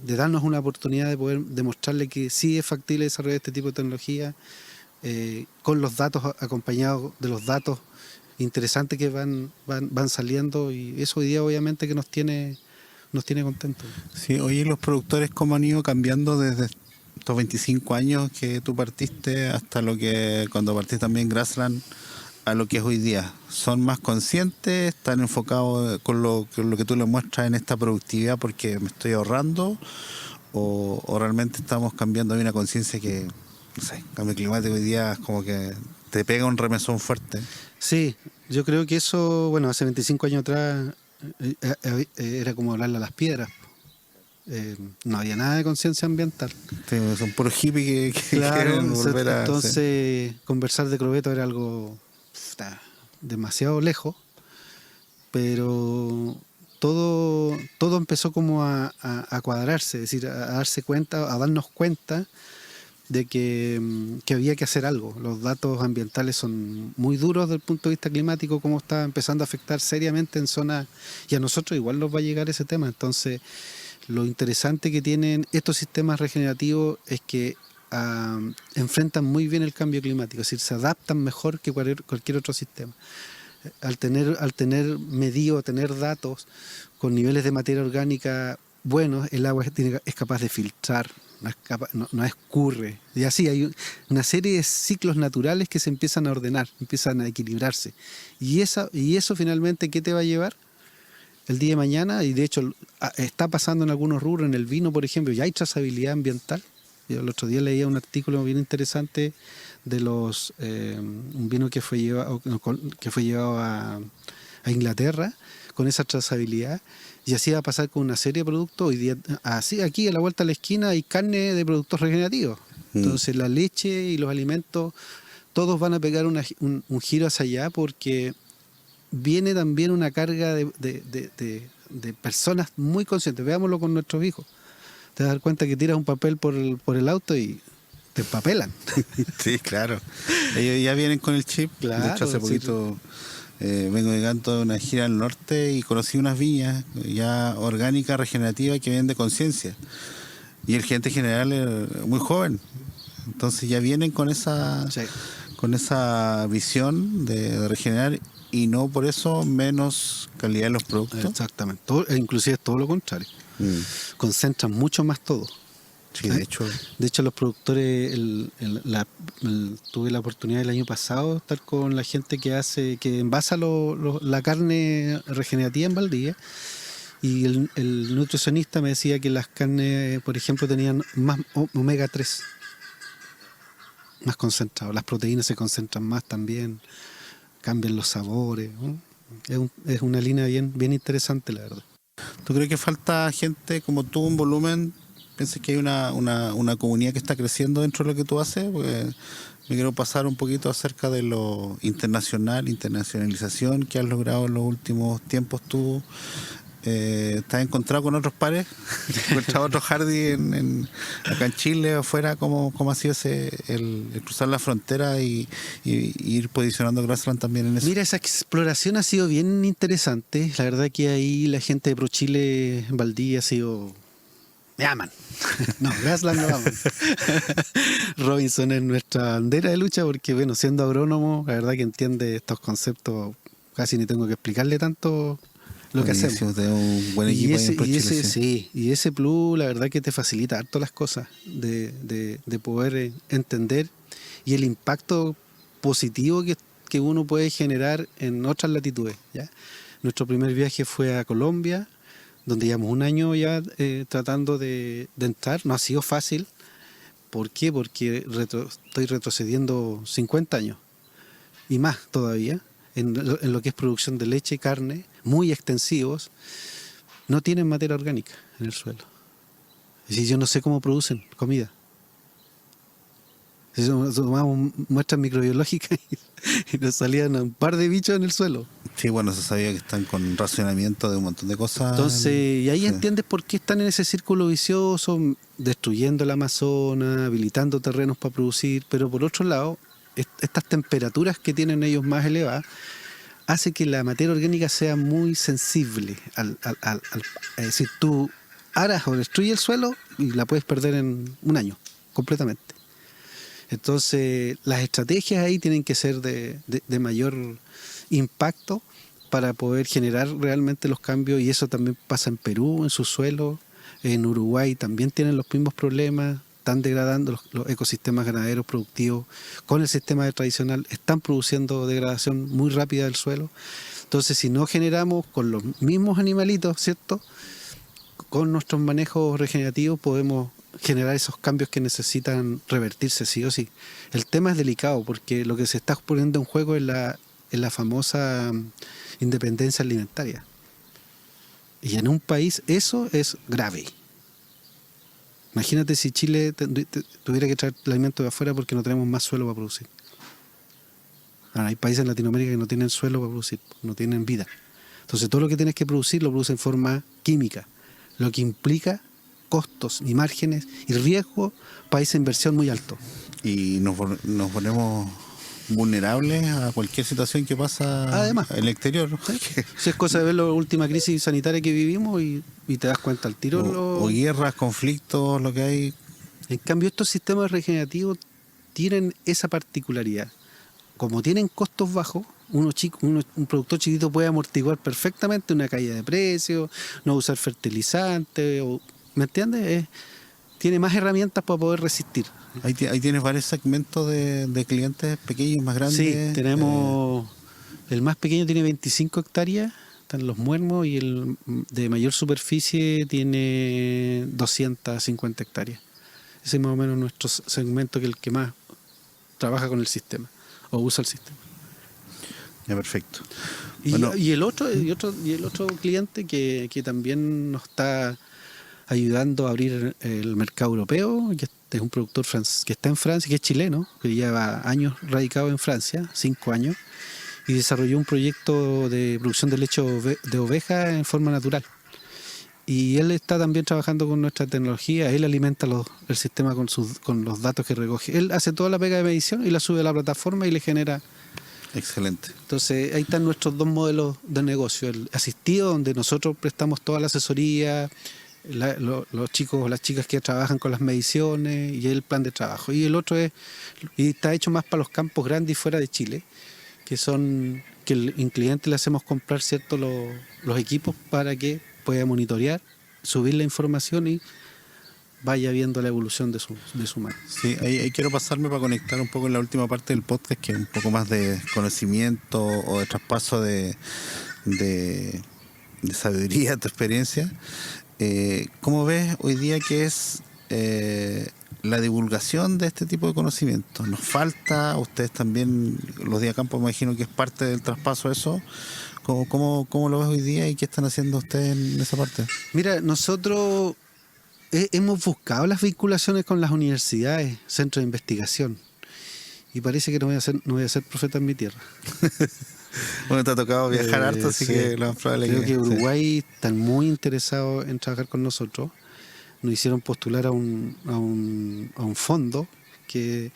darnos una oportunidad de poder demostrarle que sí es factible desarrollar este tipo de tecnología, con los datos, acompañados de los datos interesantes que van saliendo, y eso hoy día obviamente que nos tiene contentos. Sí, oye, los productores, ¿cómo han ido cambiando desde estos 25 años que tú partiste hasta lo que cuando partiste también Grassland a lo que es hoy día? ¿Son más conscientes? ¿Están enfocados con lo que tú les muestras en esta productividad porque me estoy ahorrando? ¿O realmente estamos cambiando? Hay una conciencia que, no sé, cambio climático hoy día es como que te pega un remesón fuerte. Sí, yo creo que eso, bueno, hace 25 años atrás era como hablarle a las piedras. No había nada de conciencia ambiental. Sí, son puros hippies que quieren volver a... Entonces, conversar de crobeto era algo demasiado lejos, pero todo empezó como a cuadrarse, es decir, a darse cuenta, a darnos cuenta de que había que hacer algo. Los datos ambientales son muy duros desde el punto de vista climático, como está empezando a afectar seriamente en zonas, y a nosotros igual nos va a llegar ese tema. Entonces, lo interesante que tienen estos sistemas regenerativos es que enfrentan muy bien el cambio climático, es decir, se adaptan mejor que cualquier otro sistema. Al tener medido, tener datos con niveles de materia orgánica buenos, el agua es capaz de filtrar, no escurre. Y así hay una serie de ciclos naturales que se empiezan a ordenar, empiezan a equilibrarse. Y eso finalmente, ¿qué te va a llevar? El día de mañana, y de hecho está pasando en algunos rubros, en el vino, por ejemplo, ya hay trazabilidad ambiental. Yo el otro día leía un artículo bien interesante de un vino que fue llevado a Inglaterra con esa trazabilidad, y así va a pasar con una serie de productos. Hoy día, así aquí a la vuelta de la esquina hay carne de productos regenerativos. Entonces la leche y los alimentos, todos van a pegar un giro hacia allá, porque viene también una carga de personas muy conscientes. Veámoslo con nuestros hijos. Te das dar cuenta que tiras un papel por el auto y te empapelan. Sí, claro. Ellos ya vienen con el chip. Claro, de hecho, hace poquito vengo llegando de una gira al norte y conocí unas viñas ya orgánicas, regenerativas, que vienen de conciencia. Y el gente general es muy joven. Entonces ya vienen con esa visión de regenerar, y no por eso menos calidad de los productos. Exactamente. Inclusive es todo lo contrario. Concentran mucho más todo. Sí, de hecho. De hecho, los productores, tuve la oportunidad el año pasado de estar con la gente que envasa la carne regenerativa en Valdivia, y el nutricionista me decía que las carnes, por ejemplo, tenían más omega 3, más concentrado. Las proteínas se concentran más también, cambian los sabores, ¿no? Es una línea bien interesante, la verdad. ¿Tú crees que falta gente como tú en volumen? ¿Piensas que hay una comunidad que está creciendo dentro de lo que tú haces? Porque me quiero pasar un poquito acerca de lo internacionalización que has logrado en los últimos tiempos tú. ¿Te has encontrado con otros pares? ¿Te has encontrado otros Hardy acá en Chile o afuera? ¿Cómo ha sido el cruzar la frontera y ir posicionando Grassland también en eso? Mira, esa exploración ha sido bien interesante. La verdad que ahí la gente de ProChile en Valdivia ha sido... Me aman. No, Grassland no aman. Robinson es nuestra bandera de lucha porque, bueno, siendo agrónomo, la verdad que entiende estos conceptos. Casi ni tengo que explicarle tanto lo que hacemos. De un buen equipo y ese plus, la verdad que te facilita harto las cosas de poder entender, y el impacto positivo que uno puede generar en otras latitudes, ¿ya? Nuestro primer viaje fue a Colombia, donde llevamos un año ya tratando de entrar. No ha sido fácil. ¿Por qué? Porque estoy retrocediendo 50 años y más todavía en lo que es producción de leche y carne, muy extensivos. No tienen materia orgánica en el suelo. Es decir, yo no sé cómo producen comida. Si tomamos muestras microbiológicas y nos salían un par de bichos en el suelo. Sí, bueno, se sabía que están con racionamiento de un montón de cosas. Entonces, y ahí entiendes por qué están en ese círculo vicioso, destruyendo el Amazonas, habilitando terrenos para producir, pero por otro lado, estas temperaturas que tienen ellos más elevadas, hace que la materia orgánica sea muy sensible es decir, tú aras o destruyes el suelo y la puedes perder en un año, completamente. Entonces, las estrategias ahí tienen que ser de mayor impacto para poder generar realmente los cambios, y eso también pasa en Perú, en su suelo, en Uruguay también tienen los mismos problemas, están degradando los ecosistemas ganaderos productivos con el sistema tradicional, están produciendo degradación muy rápida del suelo. Entonces, si no generamos con los mismos animalitos, ¿cierto?, con nuestros manejos regenerativos podemos generar esos cambios que necesitan revertirse sí o sí. El tema es delicado porque lo que se está poniendo en juego es la famosa independencia alimentaria. Y en un país eso es grave. Imagínate si Chile tuviera que traer el alimento de afuera porque no tenemos más suelo para producir. Ahora, hay países en Latinoamérica que no tienen suelo para producir, no tienen vida. Entonces todo lo que tienes que producir lo produce en forma química, lo que implica costos y márgenes y riesgo para esa inversión muy alto. Y nos ponemos vulnerables a cualquier situación que pasa Además, en el exterior. Si es cosa de ver la última crisis sanitaria que vivimos y te das cuenta al tiro. O guerras, conflictos, lo que hay. En cambio, estos sistemas regenerativos tienen esa particularidad. Como tienen costos bajos, un productor chiquito puede amortiguar perfectamente una caída de precios, no usar fertilizantes, ¿me entiendes? Tiene más herramientas para poder resistir. Ahí tienes varios segmentos de clientes pequeños, más grandes. Sí, tenemos... El más pequeño tiene 25 hectáreas, están los muermos, y el de mayor superficie tiene 250 hectáreas. Ese es más o menos nuestro segmento, que es el que más trabaja con el sistema o usa el sistema. Ya, perfecto. Y el otro cliente que también nos está ayudando a abrir el mercado europeo, que es un productor que está en Francia, que es chileno, que lleva años radicado en Francia, 5 años, y desarrolló un proyecto de producción de leche de oveja en forma natural. Y él está también trabajando con nuestra tecnología. Él alimenta el sistema con los datos que recoge. Él hace toda la pega de medición y la sube a la plataforma y le genera. Excelente. Entonces ahí están nuestros dos modelos de negocio: el asistido, donde nosotros prestamos toda la asesoría, los chicos o las chicas que trabajan con las mediciones, y el plan de trabajo. Y el otro está hecho más para los campos grandes y fuera de Chile, que el cliente le hacemos comprar los equipos para que pueda monitorear, subir la información y vaya viendo la evolución de su mano. Sí, ahí quiero pasarme para conectar un poco en la última parte del podcast, que es un poco más de conocimiento o de traspaso de sabiduría, de tu experiencia. ¿Cómo ves hoy día que es la divulgación de este tipo de conocimiento? ¿Nos falta? Ustedes también, los Día Campo, me imagino que es parte del traspaso de eso. ¿Cómo lo ves hoy día y qué están haciendo ustedes en esa parte? Mira, nosotros hemos buscado las vinculaciones con las universidades, centros de investigación, y parece que no voy a ser profeta en mi tierra. Bueno, te ha tocado viajar harto, así sí. que lo más probable Creo que Uruguay sí. están muy interesados en trabajar con nosotros. Nos hicieron postular a un fondo que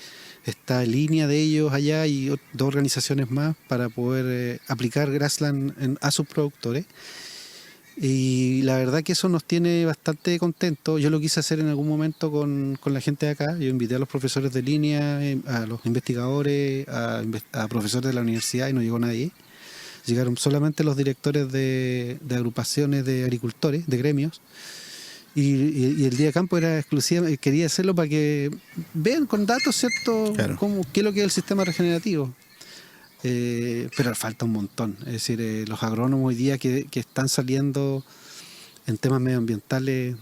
está en línea de ellos allá, y 2 organizaciones más, para poder aplicar Grassland a sus productores. Y la verdad que eso nos tiene bastante contentos. Yo lo quise hacer en algún momento con la gente de acá. Yo invité a los profesores de línea, a los investigadores, a profesores de la universidad, y no llegó nadie. Llegaron solamente los directores de agrupaciones de agricultores, de gremios. Y el día de campo era exclusiva, quería hacerlo para que vean con datos, ¿cierto?, claro, qué es lo que es el sistema regenerativo. Pero falta un montón. Es decir, los agrónomos hoy día que están saliendo en temas medioambientales,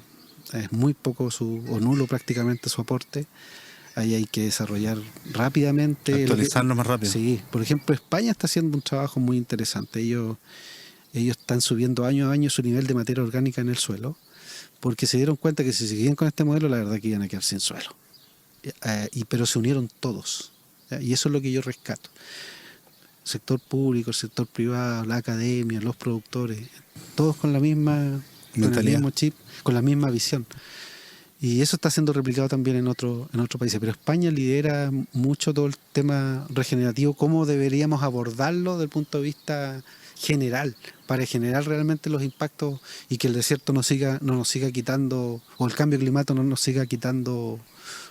es muy poco o nulo prácticamente su aporte. Ahí hay que desarrollar rápidamente. Actualizarlo más rápido. Sí, por ejemplo, España está haciendo un trabajo muy interesante. Ellos están subiendo año a año su nivel de materia orgánica en el suelo, porque se dieron cuenta que si seguían con este modelo, la verdad que iban a quedar sin suelo. Pero se unieron todos, ¿ya? Y eso es lo que yo rescato. El sector público, el sector privado, la academia, los productores, todos con la misma mentalidad, con el mismo chip, con la misma visión. Y eso está siendo replicado también en otros países. Pero España lidera mucho todo el tema regenerativo, cómo deberíamos abordarlo desde el punto de vista general, para generar realmente los impactos y que el desierto no nos siga quitando, o el cambio climático no nos siga quitando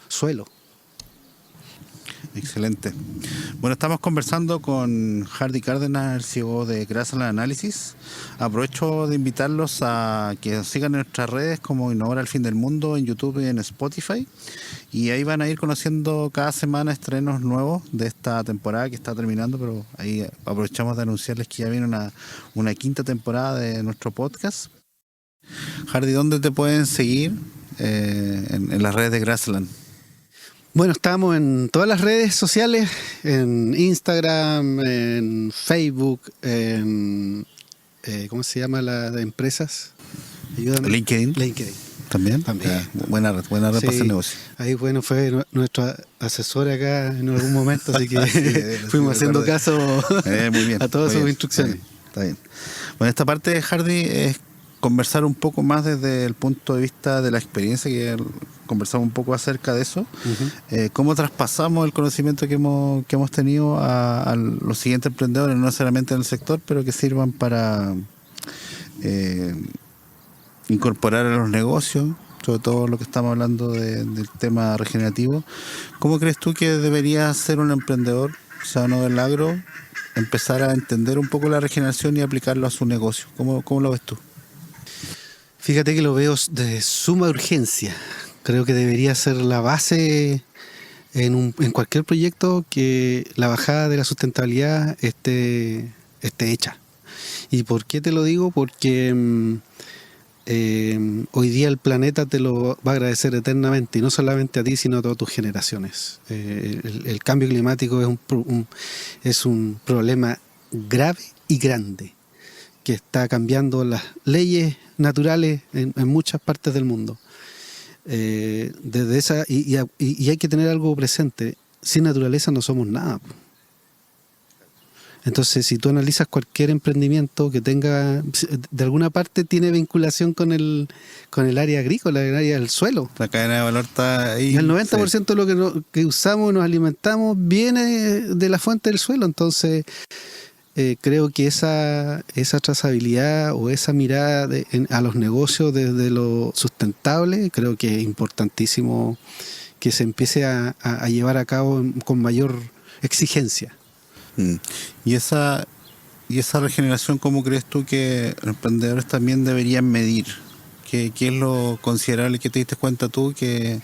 suelo. Excelente. Bueno, estamos conversando con Hardy Cárdenas, el CEO de Grassland Analysis. Aprovecho de invitarlos a que nos sigan en nuestras redes como Innovar al Fin del Mundo, en YouTube y en Spotify. Y ahí van a ir conociendo cada semana estrenos nuevos de esta temporada que está terminando, pero ahí aprovechamos de anunciarles que ya viene una 5ª temporada de nuestro podcast. Hardy, ¿dónde te pueden seguir en las redes de Grassland? Bueno, estamos en todas las redes sociales, en Instagram, en Facebook, en ¿cómo se llama la de empresas? Ayúdame. LinkedIn. ¿También? Buena red sí, para hacer negocio. Ahí, bueno, fue nuestro asesor acá en algún momento, así que fuimos haciendo caso muy bien, a todas sus instrucciones. Está bien. Bueno, esta parte de Hardy es conversar un poco más desde el punto de vista de la experiencia, que conversamos un poco acerca de eso. Cómo traspasamos el conocimiento que hemos tenido a los siguientes emprendedores, no necesariamente en el sector, pero que sirvan para incorporar a los negocios, sobre todo lo que estamos hablando del tema regenerativo. ¿Cómo crees tú que debería ser un emprendedor, o sea, no del agro, empezar a entender un poco la regeneración y aplicarlo a su negocio? ¿Cómo lo ves tú? Fíjate que lo veo de suma urgencia. Creo que debería ser la base en cualquier proyecto, que la bajada de la sustentabilidad esté hecha. ¿Y por qué te lo digo? Porque hoy día el planeta te lo va a agradecer eternamente, y no solamente a ti, sino a todas tus generaciones. El cambio climático es un problema grave y grande, que está cambiando las leyes naturales en muchas partes del mundo. Desde esa y hay que tener algo presente: sin naturaleza no somos nada. Entonces, si tú analizas cualquier emprendimiento que tenga, de alguna parte tiene vinculación con el área agrícola, el área del suelo. La cadena de valor está ahí. Y el 90% de lo que usamos y nos alimentamos viene de la fuente del suelo. Entonces, creo que esa trazabilidad o esa mirada a los negocios desde lo sustentable, creo que es importantísimo que se empiece a llevar a cabo con mayor exigencia. Y esa regeneración, ¿cómo crees tú que los emprendedores también deberían medir? ¿Qué es lo considerable que te diste cuenta tú que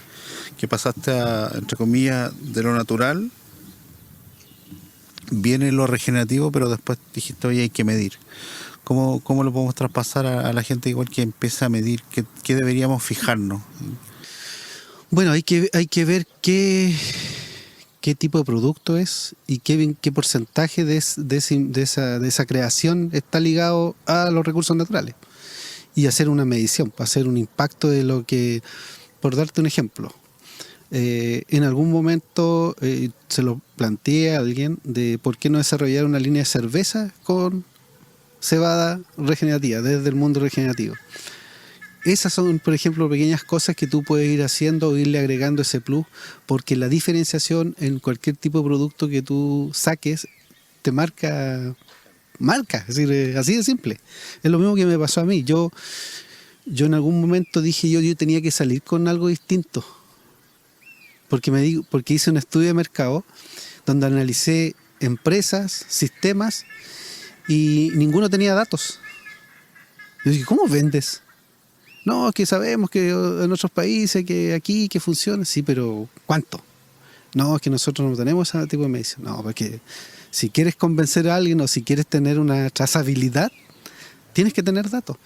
pasaste entre comillas, de lo natural? Viene lo regenerativo, pero después dijiste, oye, hay que medir. ¿Cómo lo podemos traspasar a la gente igual que empiece a medir? ¿Qué deberíamos fijarnos? Bueno, hay que ver qué tipo de producto es y qué porcentaje de esa creación está ligado a los recursos naturales. Y hacer una medición, hacer un impacto de lo que... Por darte un ejemplo, en algún momento se lo planteé a alguien de por qué no desarrollar una línea de cerveza con cebada regenerativa, desde el mundo regenerativo. Esas son, por ejemplo, pequeñas cosas que tú puedes ir haciendo o irle agregando ese plus, porque la diferenciación en cualquier tipo de producto que tú saques te marca, es decir, así de simple. Es lo mismo que me pasó a mí. Yo en algún momento dije yo tenía que salir con algo distinto, porque hice un estudio de mercado donde analicé empresas, sistemas, y ninguno tenía datos. Yo dije, ¿cómo vendes? No, es que sabemos que en otros países, que aquí, que funciona. Sí, pero ¿cuánto? No, es que nosotros no tenemos ese tipo de medición. No, porque si quieres convencer a alguien o si quieres tener una trazabilidad, tienes que tener datos.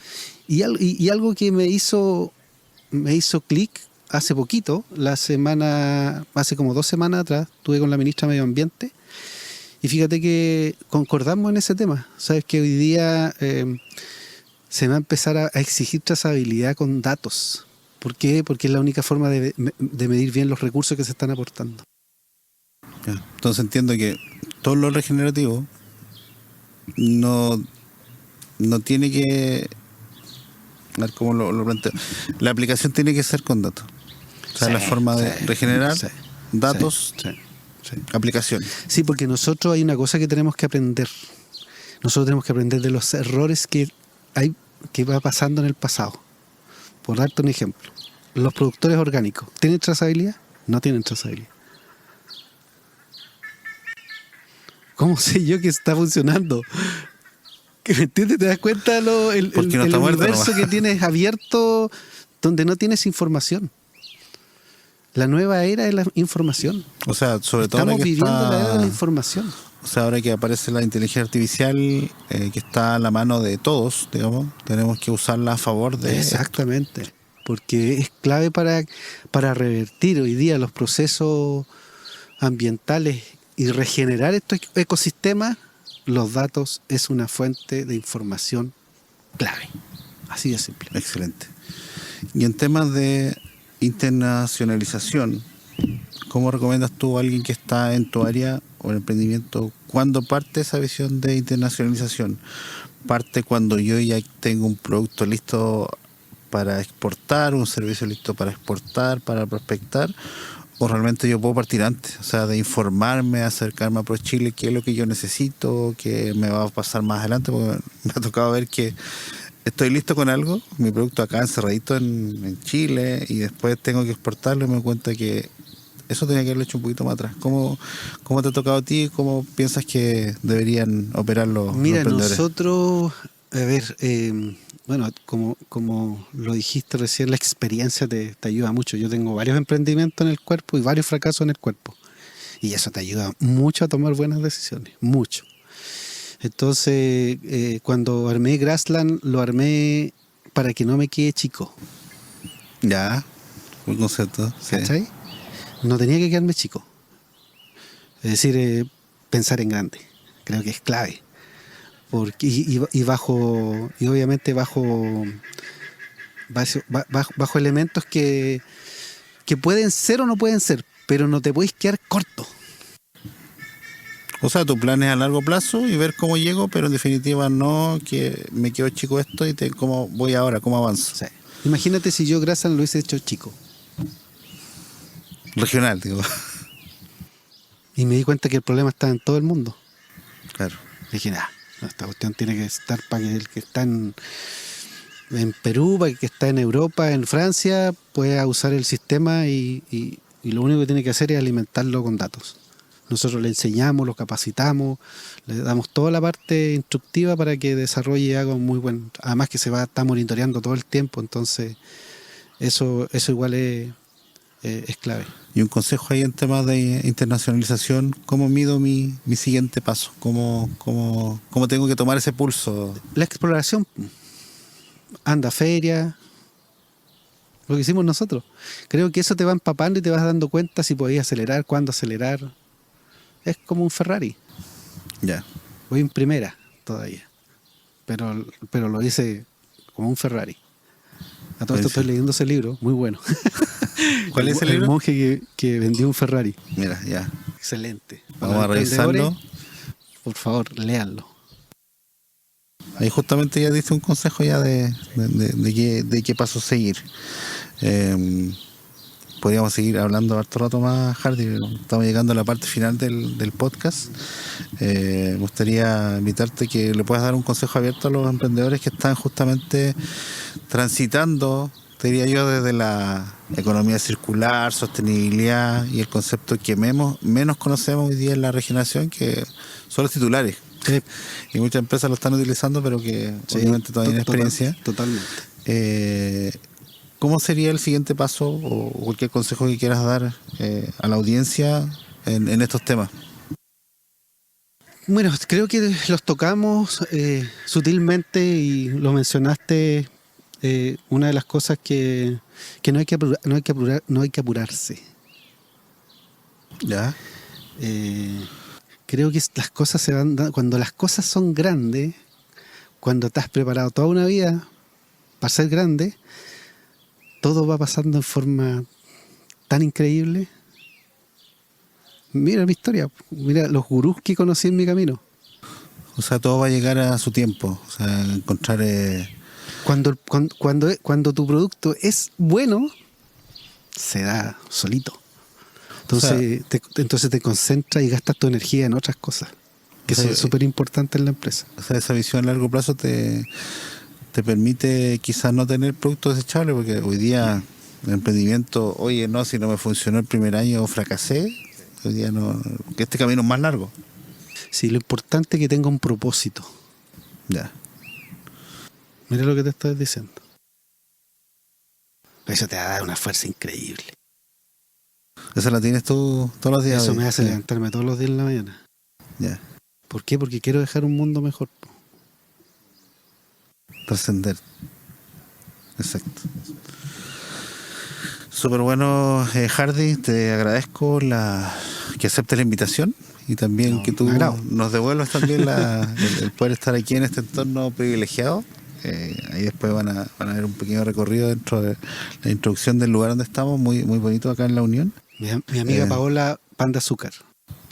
Y algo que me hizo clic hace poquito, hace como 2 semanas atrás, estuve con la ministra de Medio Ambiente, y fíjate que concordamos en ese tema. Sabes que hoy día... se va a empezar a exigir trazabilidad con datos. ¿Por qué? Porque es la única forma de medir bien los recursos que se están aportando. Entonces entiendo que todo lo regenerativo no tiene que... A ver cómo lo planteo. La aplicación tiene que ser con datos. O sea, la forma de regenerar datos, aplicación. Sí, porque nosotros hay una cosa que tenemos que aprender. Nosotros tenemos que aprender de los errores que va pasando en el pasado. Por darte un ejemplo, los productores orgánicos, ¿tienen trazabilidad? No tienen trazabilidad. ¿Cómo sé yo que está funcionando? ¿Me entiendes? ¿Te das cuenta el universo que tienes abierto donde no tienes información? La nueva era de la información. O sea, sobre todo estamos viviendo la era de la información. O sea, ahora que aparece la inteligencia artificial, que está a la mano de todos, digamos, tenemos que usarla a favor de... Exactamente, porque es clave para revertir hoy día los procesos ambientales y regenerar estos ecosistemas. Los datos es una fuente de información clave, así de simple. Excelente. Y en temas de internacionalización, ¿cómo recomiendas tú a alguien que está en tu área o en emprendimiento, cuándo parte esa visión de internacionalización? parte cuando yo ya tengo un producto listo para exportar, un servicio listo para exportar, para prospectar, o realmente yo puedo partir antes, o sea, de informarme, acercarme a ProChile, qué es lo que yo necesito, qué me va a pasar más adelante, porque me ha tocado ver que estoy listo con algo, mi producto acá encerradito en Chile, y después tengo que exportarlo y me doy cuenta que eso tenía que haberlo hecho un poquito más atrás. ¿Cómo te ha tocado a ti? ¿Cómo piensas que deberían operar los emprendedores? Nosotros, a ver, bueno, como lo dijiste recién, la experiencia te ayuda mucho. Yo tengo varios emprendimientos en el cuerpo y varios fracasos en el cuerpo. Y eso te ayuda mucho a tomar buenas decisiones, mucho. Entonces, cuando armé Grassland, lo armé para que no me quede chico. Ya, buen concepto. Sí. ¿Cachai? No tenía que quedarme chico. Es decir, pensar en grande. Creo que es clave. Porque, y obviamente bajo elementos que pueden ser o no pueden ser, pero no te puedes quedar corto. O sea, tu plan es a largo plazo y ver cómo llego, pero en definitiva no que me quedo chico esto y cómo voy ahora, cómo avanzo. O sea, imagínate si yo Grassland lo hubiese hecho chico. Regional, digo. Y me di cuenta que el problema está en todo el mundo. Claro. Dije, esta cuestión tiene que estar para que el que está en Perú, para el que está en Europa, en Francia, pueda usar el sistema y lo único que tiene que hacer es alimentarlo con datos. Nosotros le enseñamos, lo capacitamos, le damos toda la parte instructiva para que desarrolle y haga un muy buen... Además que se va a estar monitoreando todo el tiempo, entonces eso igual es clave. Y un consejo ahí en temas de internacionalización, ¿cómo mido mi siguiente paso? ¿Cómo tengo que tomar ese pulso? La exploración, anda a feria, lo que hicimos nosotros. Creo que eso te va empapando y te vas dando cuenta si podías acelerar, cuándo acelerar. Es como un Ferrari. Ya. Voy en primera todavía, pero lo hice como un Ferrari. A todo esto estoy leyendo ese libro, muy bueno. ¿Cuál es el libro? El monje que vendió un Ferrari. Mira, ya. Excelente. Vamos a revisarlo. Por favor, léanlo. Ahí justamente ya diste un consejo ya de qué paso seguir. Podríamos seguir hablando harto rato más, Hardy, pero estamos llegando a la parte final del podcast. Me gustaría invitarte que le puedas dar un consejo abierto a los emprendedores que están justamente transitando, te diría yo, desde la economía circular, sostenibilidad y el concepto que menos conocemos hoy día en la regeneración, que son los titulares. Sí. Y muchas empresas lo están utilizando, pero que obviamente todavía no hay experiencia. Totalmente. ¿Cómo sería el siguiente paso o cualquier consejo que quieras dar a la audiencia en estos temas? Bueno, creo que los tocamos sutilmente y lo mencionaste. Una de las cosas que no hay que apurarse. Ya. Creo que las cosas se van dando, cuando las cosas son grandes, cuando te has preparado toda una vida para ser grande, todo va pasando en forma tan increíble. Mira mi historia, mira los gurús que conocí en mi camino. O sea, todo va a llegar a su tiempo. O sea, encontrar... Cuando tu producto es bueno, se da solito. Entonces, o sea, te concentras y gastas tu energía en otras cosas, que son súper importantes en la empresa. O sea, esa visión a largo plazo te permite quizás no tener productos desechables, porque hoy día el emprendimiento, oye, no, si no me funcionó el primer año fracasé, hoy día no, que este camino es más largo. Sí, lo importante es que tenga un propósito. Ya. Mira lo que te estoy diciendo. Eso te va a dar una fuerza increíble. ¿Esa la tienes tú todos los días? Eso me hace levantarme todos los días en la mañana. Ya. ¿Por qué? Porque quiero dejar un mundo mejor. Trascender. Exacto. Súper bueno, Hardy. Te agradezco que aceptes la invitación y también que tú nos devuelvas también el poder estar aquí en este entorno privilegiado. Ahí después van a ver un pequeño recorrido dentro de la introducción del lugar donde estamos, muy, muy bonito acá en La Unión. Mi amiga Paola, Pan de Azúcar.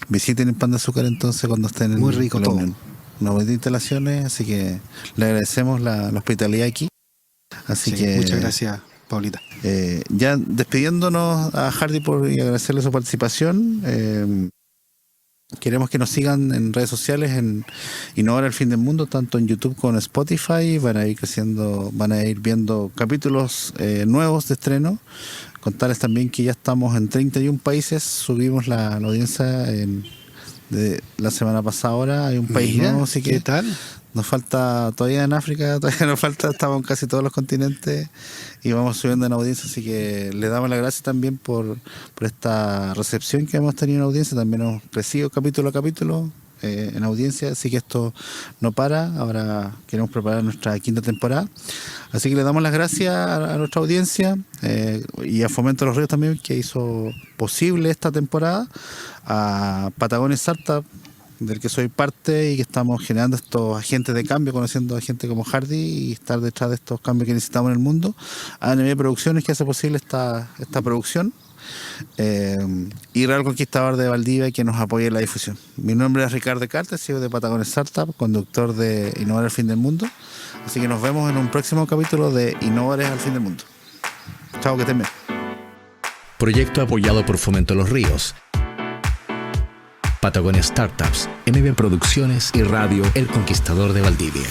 Visiten el Pan de Azúcar entonces cuando estén muy rico en La todo. Unión. unas bonitas instalaciones, así que le agradecemos la hospitalidad aquí. Así que muchas gracias, Paulita. Ya despidiéndonos a Hardy y agradecerle su participación, queremos que nos sigan en redes sociales en Innovar al Fin del Mundo, tanto en YouTube como en Spotify. Van a ir creciendo, van a ir viendo capítulos nuevos de estreno. Contarles también que ya estamos en 31 países, subimos la audiencia de la semana pasada. Ahora hay un país nuevo, así que ¿qué tal? nos falta todavía en África, todavía nos falta, estamos en casi todos los continentes y vamos subiendo en audiencia, así que le damos las gracias también por esta recepción que hemos tenido en audiencia. También hemos crecido capítulo a capítulo en audiencia, así que esto no para. Ahora queremos preparar nuestra 5ª temporada, así que le damos las gracias a nuestra audiencia y a Fomento Los Ríos también, que hizo posible esta temporada, a Patagonia Startup, del que soy parte y que estamos generando estos agentes de cambio, conociendo a gente como Hardy y estar detrás de estos cambios que necesitamos en el mundo, a ANB Producciones, que hace posible esta producción, y Real Conquistador de Valdivia, que nos apoya en la difusión. Mi nombre es Ricardo Carter, CEO de Patagonia Startup, conductor de Innovar al Fin del Mundo, así que nos vemos en un próximo capítulo de Innovadores al Fin del Mundo. Chao, que estén bien. Proyecto apoyado por Fomento Los Ríos, Patagonia Startups, MB Producciones y Radio El Conquistador de Valdivia.